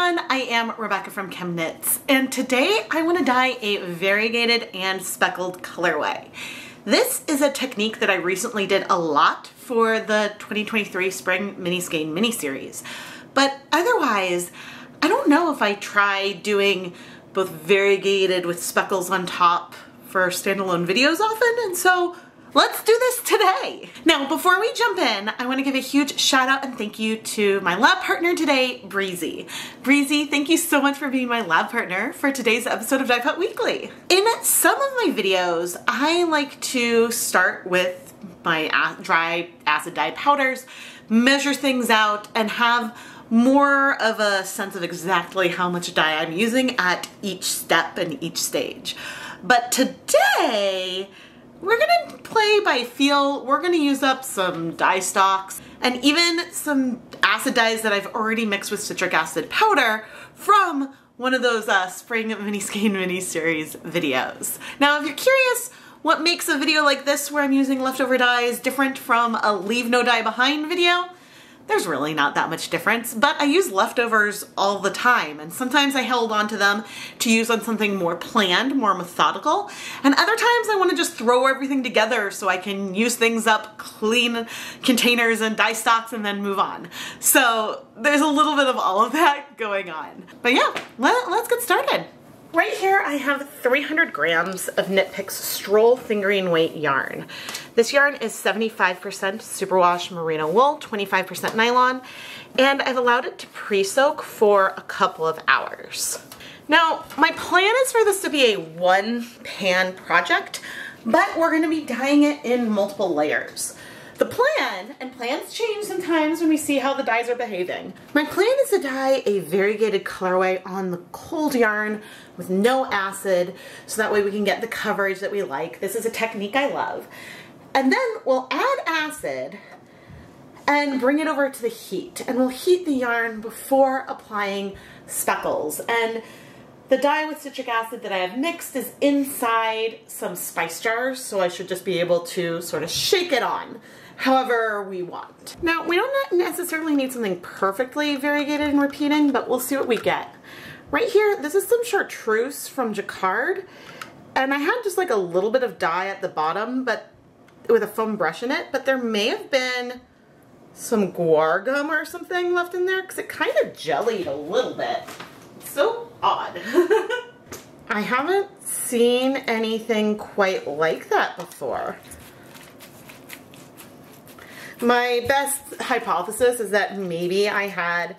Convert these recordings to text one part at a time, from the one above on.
everyone, I am Rebecca from ChemKnits, and today I want to dye a variegated and speckled colorway. This is a technique that I recently did a lot for the 2023 Spring Mini Skein mini series, but otherwise I don't know if I try doing both variegated with speckles on top for standalone videos often, and so let's do this today. Now, before we jump in, I want to give a huge shout out and thank you to my lab partner today, Breezy. Breezy, thank you so much for being my lab partner for today's episode of Dye Pot Weekly. In some of my videos, I like to start with my dry acid dye powders, measure things out, and have more of a sense of exactly how much dye I'm using at each step and each stage. But today, we're gonna play by feel. We're gonna use up some dye stocks and even some acid dyes that I've already mixed with citric acid powder from one of those Spring Mini Skein mini series videos. Now, if you're curious what makes a video like this where I'm using leftover dyes different from a leave no dye behind video, there's really not that much difference, but I use leftovers all the time, and sometimes I held on to them to use on something more planned, more methodical, and other times I want to just throw everything together so I can use things up, clean containers and dye stocks, and then move on. So there's a little bit of all of that going on. But yeah, let's get started. Right here I have 300 grams of Knit Picks Stroll Fingering Weight yarn. This yarn is 75% superwash merino wool, 25% nylon, and I've allowed it to pre-soak for a couple of hours. Now, my plan is for this to be a one-pan project, but we're going to be dyeing it in multiple layers. The plan, and plans change sometimes when we see how the dyes are behaving. My plan is to dye a variegated colorway on the cold yarn with no acid, so that way we can get the coverage that we like. This is a technique I love. And then we'll add acid and bring it over to the heat, and we'll heat the yarn before applying speckles. And the dye with citric acid that I have mixed is inside some spice jars, so I should just be able to sort of shake it on however we want. Now, we don't necessarily need something perfectly variegated and repeating, but we'll see what we get. Right here, this is some chartreuse from Jacquard, and I had just like a little bit of dye at the bottom, but with a foam brush in it, but there may have been some guar gum or something left in there because it kind of jellied a little bit. It's so odd. I haven't seen anything quite like that before. My best hypothesis is that maybe I had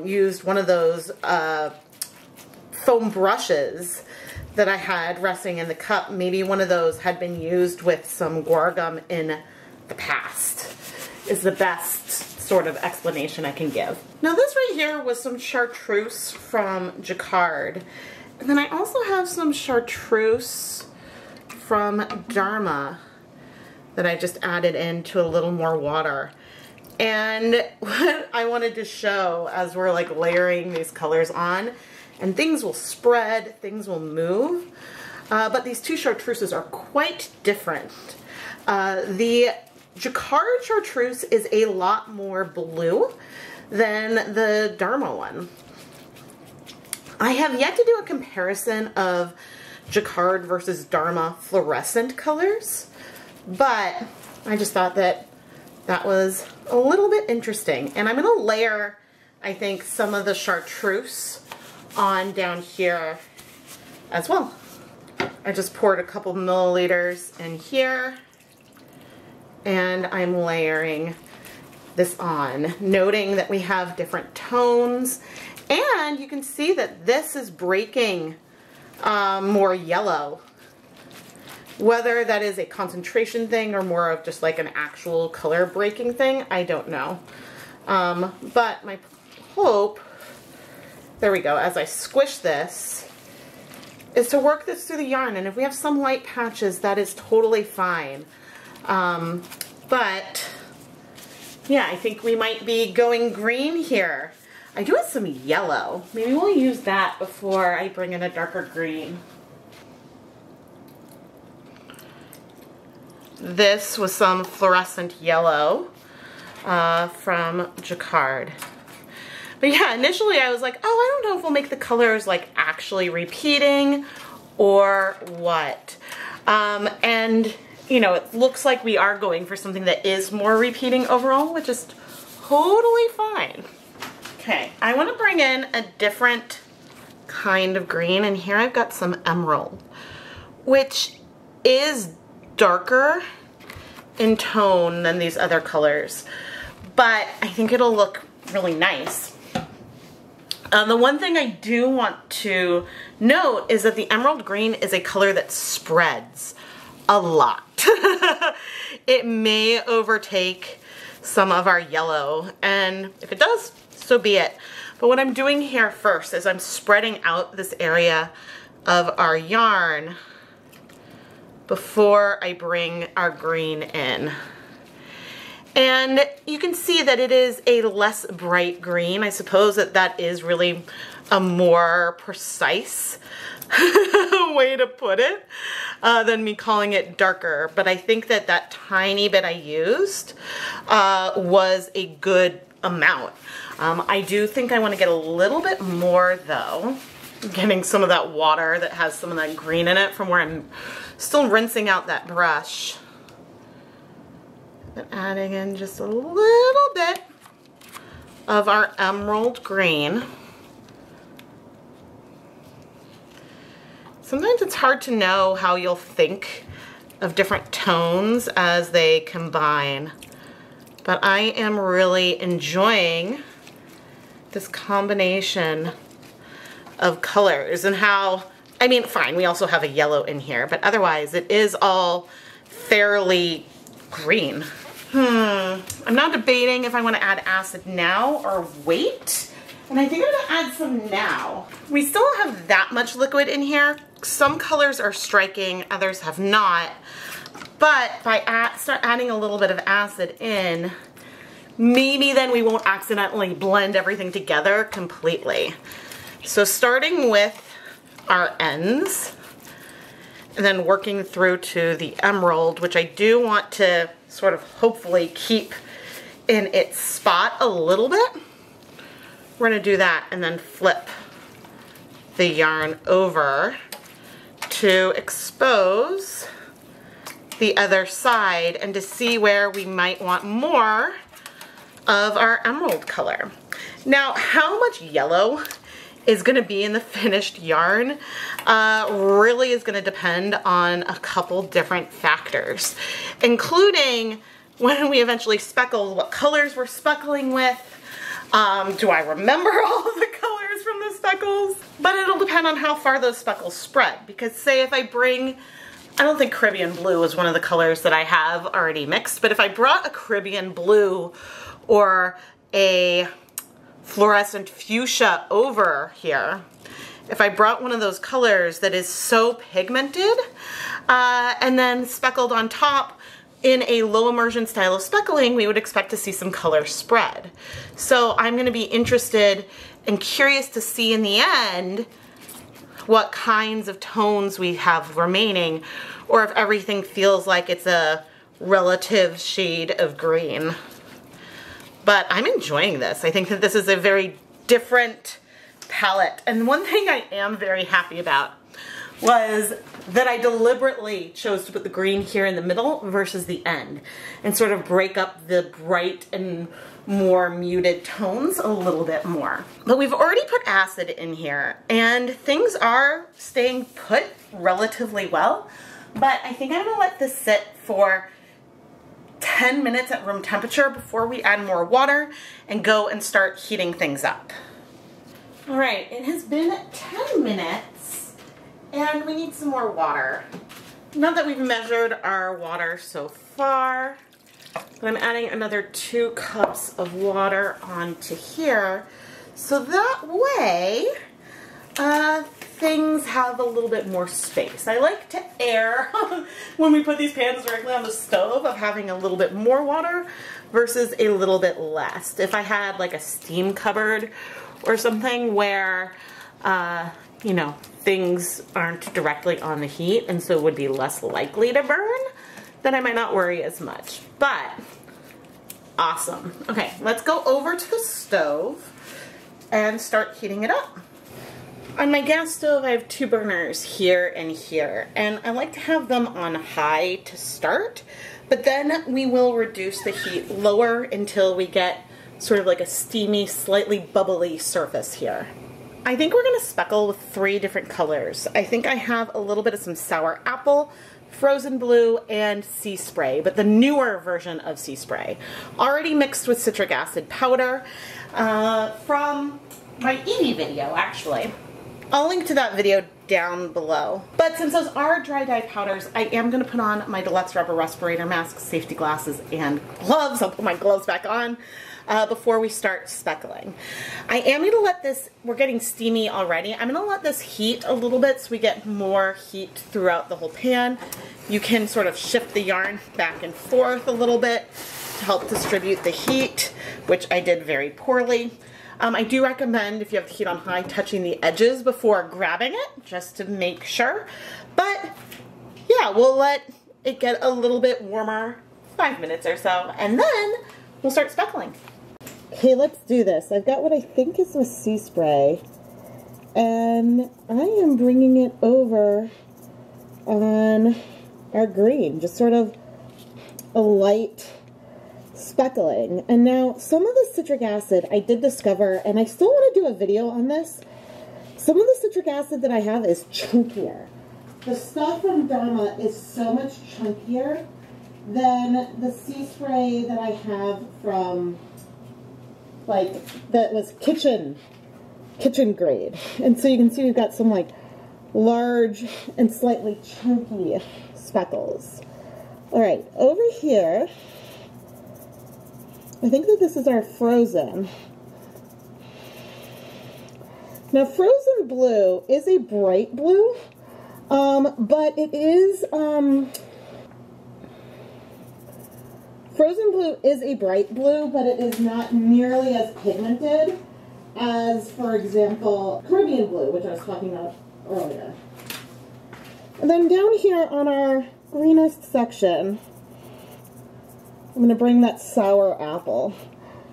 used one of those foam brushes that I had resting in the cup. Maybe one of those had been used with some guar gum in the past, is the best sort of explanation I can give. Now, this right here was some chartreuse from Jacquard. And then I also have some chartreuse from Dharma that I just added into a little more water. And what I wanted to show as we're like layering these colors on, and things will spread, things will move, but these two chartreuses are quite different. The Jacquard chartreuse is a lot more blue than the Dharma one. I have yet to do a comparison of Jacquard versus Dharma fluorescent colors, but I just thought that that was a little bit interesting. And I'm going to layer, I think, some of the chartreuse on down here as well. I just poured a couple milliliters in here, and I'm layering this on, noting that we have different tones, and you can see that this is breaking more yellow. Whether that is a concentration thing or more of just like an actual color breaking thing, I don't know. But my hope, there we go, as I squish this, is to work this through the yarn. And if we have some light patches, that is totally fine. But yeah, I think we might be going green here. I do have some yellow. Maybe we'll use that before I bring in a darker green. This was some fluorescent yellow from Jacquard. But yeah, initially I was like, oh, I don't know if we'll make the colors like actually repeating or what. And you know, it looks like we are going for something that is more repeating overall, which is totally fine. Okay, I want to bring in a different kind of green, and here I've got some emerald, which is darker in tone than these other colors, but I think it'll look really nice. The one thing I do want to note is that the emerald green is a color that spreads a lot. It may overtake some of our yellow, and if it does, so be it. But what I'm doing here first is I'm spreading out this area of our yarn before I bring our green in. And you can see that it is a less bright green. I suppose that is really a more precise way to put it than me calling it darker. But I think that tiny bit I used was a good amount. I do think I want to get a little bit more though, getting some of that water that has some of that green in it from where I'm still rinsing out that brush. And adding in just a little bit of our emerald green. Sometimes it's hard to know how you'll think of different tones as they combine, but I am really enjoying this combination of colors and how, I mean, fine, we also have a yellow in here, but otherwise it is all fairly green. I'm now debating if I want to add acid now or wait. And I think I'm going to add some now. We still don't have that much liquid in here. Some colors are striking, others have not. But if I start adding a little bit of acid in, maybe then we won't accidentally blend everything together completely. So starting with our ends, and then working through to the emerald, which I do want to sort of hopefully keep in its spot a little bit. We're gonna do that and then flip the yarn over to expose the other side and to see where we might want more of our emerald color. Now, how much yellow is going to be in the finished yarn really is going to depend on a couple different factors, including when we eventually speckle, what colors we're speckling with. Do I remember all of the colors from the speckles? But it'll depend on how far those speckles spread, because say if I bring, I don't think Caribbean blue is one of the colors that I have already mixed, but if I brought a Caribbean blue or a fluorescent fuchsia over here, if I brought one of those colors that is so pigmented and then speckled on top in a low immersion style of speckling, we would expect to see some color spread. So I'm going to be interested and curious to see in the end what kinds of tones we have remaining, or if everything feels like it's a relative shade of green. But I'm enjoying this. I think that this is a very different palette. And one thing I am very happy about was that I deliberately chose to put the green here in the middle versus the end and sort of break up the bright and more muted tones a little bit more. But we've already put acid in here and things are staying put relatively well. But I think I'm gonna let this sit for 10 minutes at room temperature before we add more water and go and start heating things up. All right, it has been 10 minutes and we need some more water. Not that we've measured our water so far, but I'm adding another 2 cups of water onto here so that way things have a little bit more space. I like to err when we put these pans directly on the stove of having a little bit more water versus a little bit less. If I had like a steam cupboard or something where, you know, things aren't directly on the heat and so would be less likely to burn, then I might not worry as much. But awesome. Okay, let's go over to the stove and start heating it up. On my gas stove, I have 2 burners here and here, and I like to have them on high to start, but then we will reduce the heat lower until we get sort of like a steamy, slightly bubbly surface here. I think we're going to speckle with 3 different colors. I think I have a little bit of some sour apple, frozen blue, and sea spray, but the newer version of sea spray. Already mixed with citric acid powder from my Eevee video, actually. I'll link to that video down below. But since those are dry dye powders, I am going to put on my Deluxe rubber respirator mask, safety glasses, and gloves. I'll put my gloves back on before we start speckling. I am going to let this, we're getting steamy already, I'm going to let this heat a little bit so we get more heat throughout the whole pan. You can sort of shift the yarn back and forth a little bit to help distribute the heat, which I did very poorly. I do recommend, if you have the heat on high, touching the edges before grabbing it, just to make sure. But yeah, we'll let it get a little bit warmer, 5 minutes or so, and then we'll start speckling. Okay, let's do this. I've got what I think is a sea spray, and I am bringing it over on our green, just sort of a light speckling. And now some of the citric acid I did discover, and I still want to do a video on this, some of the citric acid that I have is chunkier. The stuff from Dharma is so much chunkier than the sea spray that I have from, like, that was kitchen grade. And so you can see we've got some like large and slightly chunky speckles. All right, over here, I think that this is our frozen. Now, frozen blue is a bright blue, but it is, frozen blue is a bright blue, but it is not nearly as pigmented as, for example, Caribbean blue, which I was talking about earlier. And then down here on our greenest section, I'm going to bring that sour apple.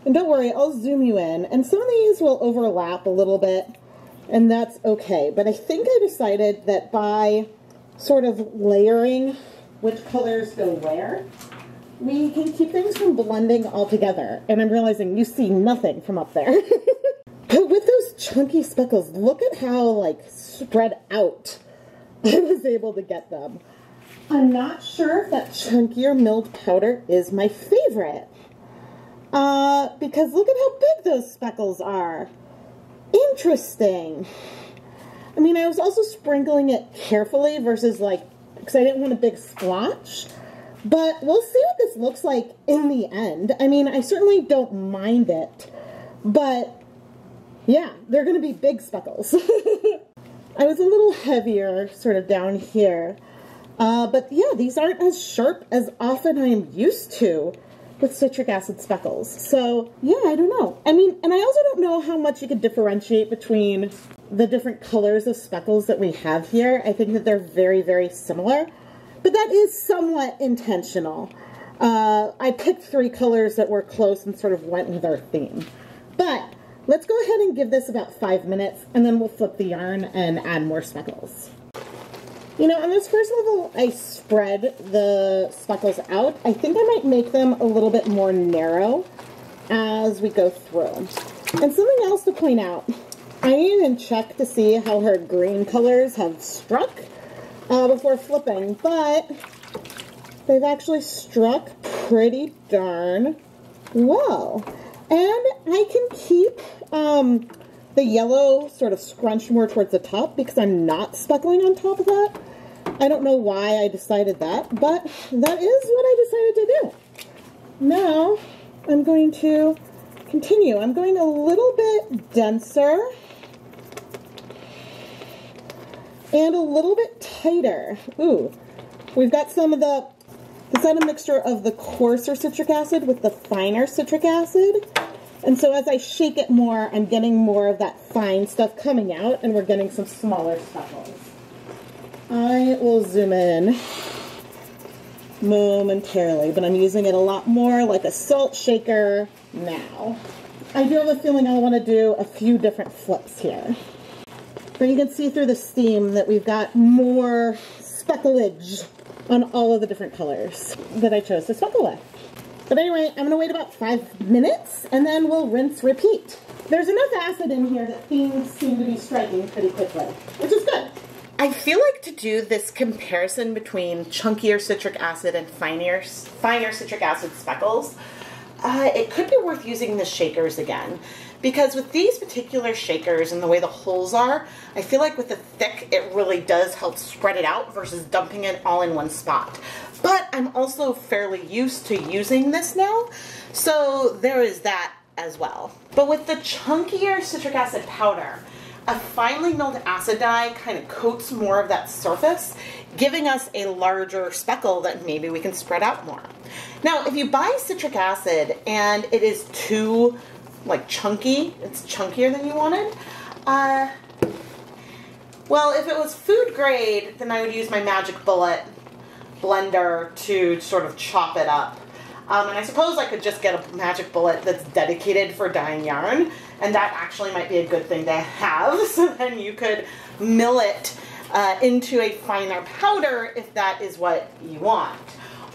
And don't worry, I'll zoom you in. And some of these will overlap a little bit, and that's okay. But I think I decided that by sort of layering which colors go where, we can keep things from blending all together. And I'm realizing you see nothing from up there. But with those chunky speckles, look at how, like, spread out I was able to get them. I'm not sure if that chunkier milled powder is my favorite. Because look at how big those speckles are. Interesting. I mean, I was also sprinkling it carefully versus, like, because I didn't want a big splotch. But we'll see what this looks like in the end. I mean, I certainly don't mind it. But, yeah, they're going to be big speckles. I was a little heavier sort of down here. But yeah, these aren't as sharp as often I am used to with citric acid speckles. So yeah, I don't know. I mean, and I also don't know how much you could differentiate between the different colors of speckles that we have here. I think that they're very, very similar, but that is somewhat intentional. I picked 3 colors that were close and sort of went with our theme. But let's go ahead and give this about 5 minutes, and then we'll flip the yarn and add more speckles. You know, on this first level, I spread the speckles out. I think I might make them a little bit more narrow as we go through. And something else to point out, I didn't even check to see how her green colors have struck before flipping, but they've actually struck pretty darn well. And I can keep the yellow sort of scrunched more towards the top because I'm not speckling on top of that. I don't know why I decided that, but that is what I decided to do. Now, I'm going to continue. I'm going a little bit denser and a little bit tighter. Ooh, we've got some of the, is that a mixture of the coarser citric acid with the finer citric acid? And so as I shake it more, I'm getting more of that fine stuff coming out, and we're getting some smaller speckles. I will zoom in momentarily, but I'm using it a lot more like a salt shaker now. I do have a feeling I want to do a few different flips here. But you can see through the steam that we've got more specklage on all of the different colors that I chose to speckle with. But anyway, I'm going to wait about 5 minutes and then we'll rinse, repeat. There's enough acid in here that things seem to be striking pretty quickly, which is good. I feel like to do this comparison between chunkier citric acid and finer citric acid speckles, it could be worth using the shakers again. Because with these particular shakers and the way the holes are, I feel like with the thick, it really does help spread it out versus dumping it all in one spot. But I'm also fairly used to using this now, so there is that as well. But with the chunkier citric acid powder, a finely milled acid dye kind of coats more of that surface, giving us a larger speckle that maybe we can spread out more. Now, if you buy citric acid and it is too chunky, it's chunkier than you wanted, well, if it was food grade, then I would use my Magic Bullet blender to sort of chop it up. And I suppose I could just get a Magic Bullet that's dedicated for dyeing yarn, and that actually might be a good thing to have, so then you could mill it into a finer powder if that is what you want.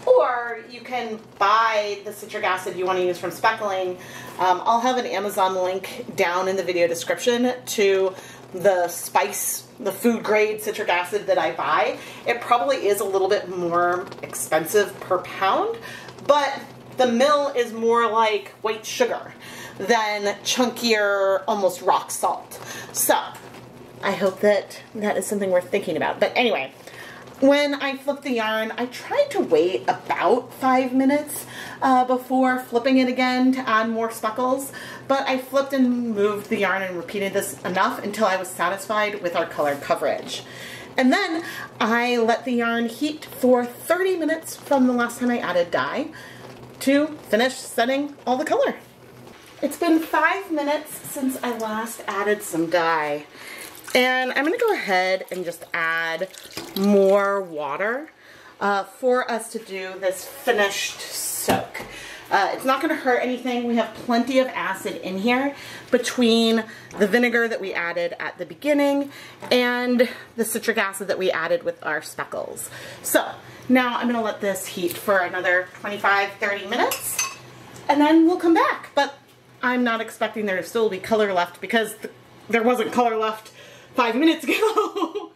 Or you can buy the citric acid you want to use from speckling. I'll have an Amazon link down in the video description to the food grade citric acid that I buy. It probably is a little bit more expensive per pound, but the mill is more like white sugar than chunkier, almost rock salt. So I hope that that is something worth thinking about. But anyway, when I flip the yarn, I try to wait about 5 minutes before flipping it again to add more speckles, but I flipped and moved the yarn and repeated this enough until I was satisfied with our color coverage. And then I let the yarn heat for 30 minutes from the last time I added dye to finish setting all the color. It's been 5 minutes since I last added some dye. And I'm going to go ahead and just add more water for us to do this finished soak. It's not going to hurt anything. We have plenty of acid in here between the vinegar that we added at the beginning and the citric acid that we added with our speckles. So now I'm going to let this heat for another 25-30 minutes and then we'll come back. But I'm not expecting there to still be color left because there wasn't color left 5 minutes ago.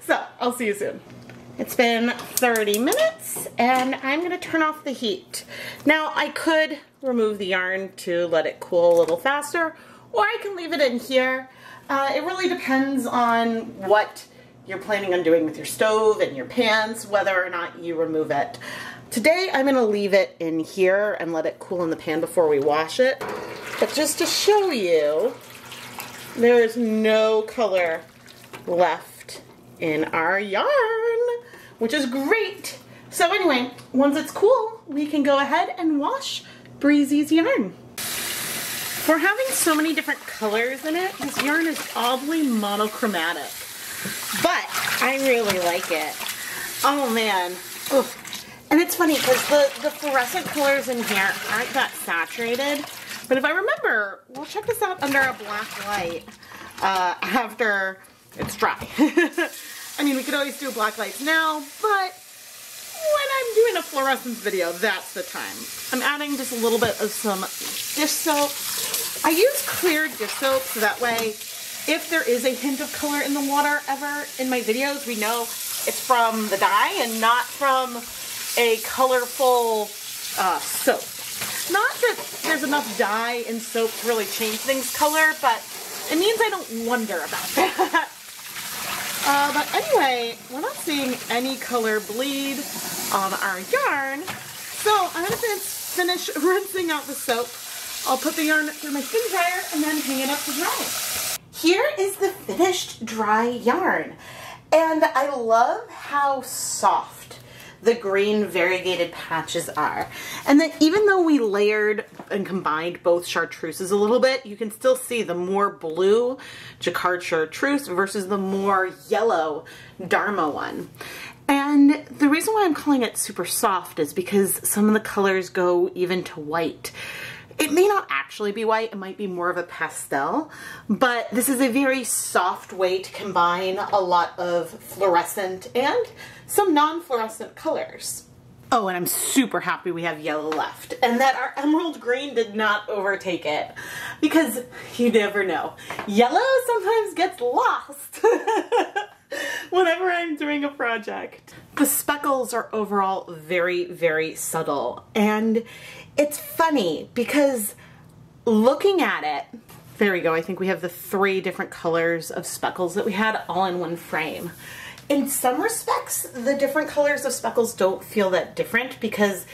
So I'll see you soon. It's been 30 minutes and I'm going to turn off the heat. Now I could remove the yarn to let it cool a little faster, or I can leave it in here. It really depends on what you're planning on doing with your stove and your pans, whether or not you remove it. Today I'm going to leave it in here and let it cool in the pan before we wash it. But just to show you, there is no color left in our yarn, which is great. So anyway, once it's cool, we can go ahead and wash Breezy's yarn. For having so many different colors in it, this yarn is oddly monochromatic, but I really like it. Oh man. Oof. And it's funny because the fluorescent colors in here aren't that saturated, but if I remember, we'll check this out under a black light after it's dry. I mean, we could always do black lights now, but when I'm doing a fluorescence video, that's the time. I'm adding just a little bit of some dish soap. I use clear dish soap so that way if there is a hint of color in the water ever in my videos, we know it's from the dye and not from a colorful soap. Not that there's enough dye in soap to really change things color, but it means I don't wonder about that. But anyway, we're not seeing any color bleed on our yarn, so I'm going to finish rinsing out the soap. I'll put the yarn through my spin dryer and then hang it up to dry. Here is the finished dry yarn, and I love how soft the green variegated patches are. And that even though we layered and combined both chartreuses a little bit, you can still see the more blue jacquard chartreuse versus the more yellow Dharma one. And the reason why I'm calling it super soft is because some of the colors go even to white. It may not actually be white, it might be more of a pastel, but this is a very soft way to combine a lot of fluorescent and some non-fluorescent colors. Oh, and I'm super happy we have yellow left and that our emerald green did not overtake it, because you never know. Yellow sometimes gets lost whenever I'm doing a project. The speckles are overall very, very subtle, and it's funny because looking at it, there we go, I think we have the 3 different colors of speckles that we had all in one frame. In some respects, the different colors of speckles don't feel that different because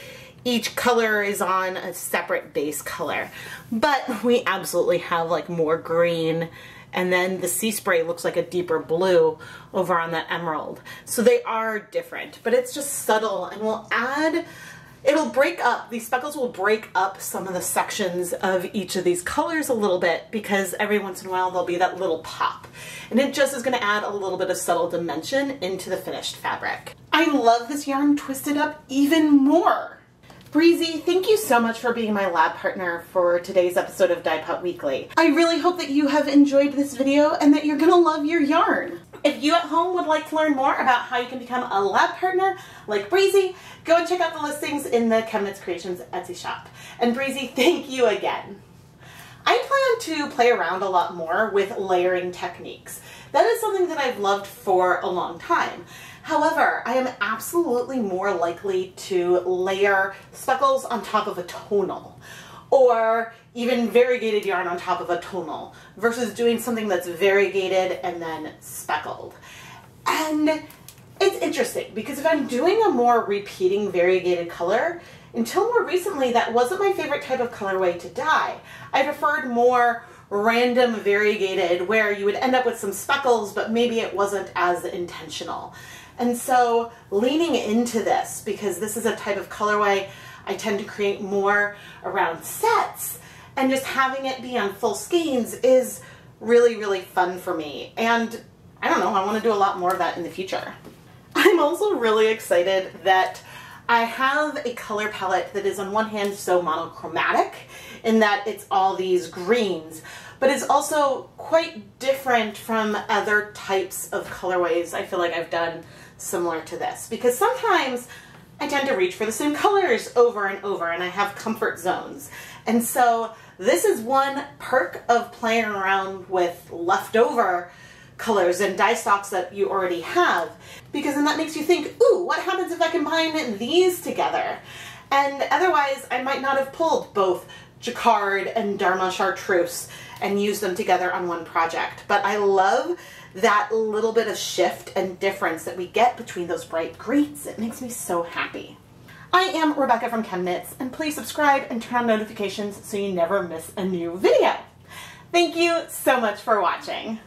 each color is on a separate base color. But we absolutely have like more green, and then the sea spray looks like a deeper blue over on that emerald. So they are different, but it's just subtle, and we'll add, it'll break up, these speckles will break up some of the sections of each of these colors a little bit, because every once in a while there'll be that little pop. And it just is going to add a little bit of subtle dimension into the finished fabric. I love this yarn twisted up even more. Breezy, thank you so much for being my lab partner for today's episode of Dye Pot Weekly. I really hope that you have enjoyed this video and that you're gonna love your yarn. If you at home would like to learn more about how you can become a lab partner like Breezy, go and check out the listings in the ChemKnits Creations Etsy shop. And Breezy, thank you again. I plan to play around a lot more with layering techniques. That is something that I've loved for a long time. However, I am absolutely more likely to layer speckles on top of a tonal, or even variegated yarn on top of a tonal, versus doing something that's variegated and then speckled. And it's interesting because if I'm doing a more repeating variegated color, until more recently that wasn't my favorite type of colorway to dye. I preferred more random variegated, where you would end up with some speckles but maybe it wasn't as intentional. And so leaning into this, because this is a type of colorway I tend to create more around sets, and just having it be on full skeins is really, really fun for me. And I don't know, I want to do a lot more of that in the future. I'm also really excited that I have a color palette that is on one hand so monochromatic in that it's all these greens, but it's also quite different from other types of colorways I feel like I've done similar to this, because sometimes I tend to reach for the same colors over and over and I have comfort zones. And so this is one perk of playing around with leftover colors and dye stocks that you already have, because then that makes you think, ooh, what happens if I combine these together? And otherwise I might not have pulled both Jacquard and Dharma Chartreuse and used them together on one project. But I love that little bit of shift and difference that we get between those bright greens. It makes me so happy. I am Rebecca from ChemKnits, and please subscribe and turn on notifications so you never miss a new video. Thank you so much for watching.